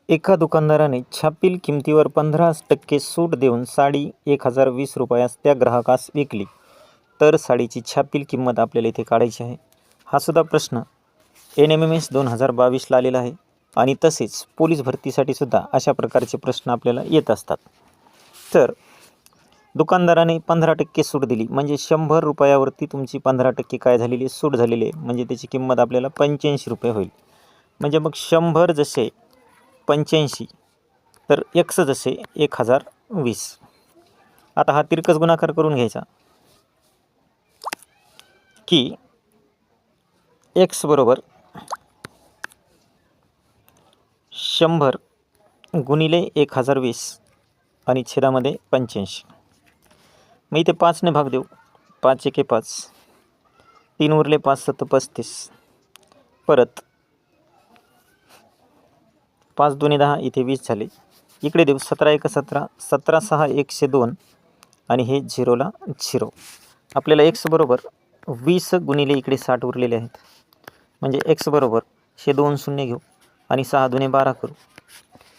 एका दुकानदाराने छापील किमतीवर 15% सूट देऊन साडी 1020 रुपयास त्या ग्राहकास विकली, तर साडीची छापील किंमत आपल्याला इथे काढायची आहे. हा सुद्धा प्रश्न NMMS 2022ला आलेला आहे आणि तसेच पोलीस भरतीसाठी सुद्धा अशा प्रकारचे प्रश्न आपल्याला येत असतात. तर दुकानदाराने 15% सूट दिली म्हणजे 100 रुपयावरती तुमची 15% काय झालेली सूट झालेली आहे, म्हणजे त्याची किंमत आपल्याला 85 रुपये होईल. म्हणजे मग 100 जसे 85 तर x जसे 1020. आता हा तिरकस गुणाकार करून घ्यायचा की x बरोबर 100 गुणिले 1020 आणि छेदामध्ये 85. मग इथे 5ने भाग देऊ. 5 एके 5, 3 उरले 5 7 35, परत 5 2 10, इथे 20 झाले. इकडे देऊ 17 1 17, 17 6 102 आणि हे 0ला 0. आपल्याला x बरोबर 20 गुणिले इकडे 60 उरलेले आहेत, म्हणजे x बरोबर हे 2 शून्य घेऊ आणि 6 2 12 करू,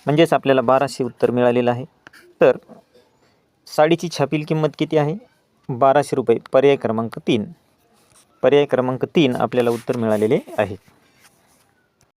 म्हणजेच आपल्याला 1200 उत्तर मिळालेलं आहे. तर साडीची छापील किंमत किती आहे? 1200 रुपये. पर्याय क्रमांक 3. पर्याय क्रमांक 3 आपल्याला उत्तर मिळालेले आहे.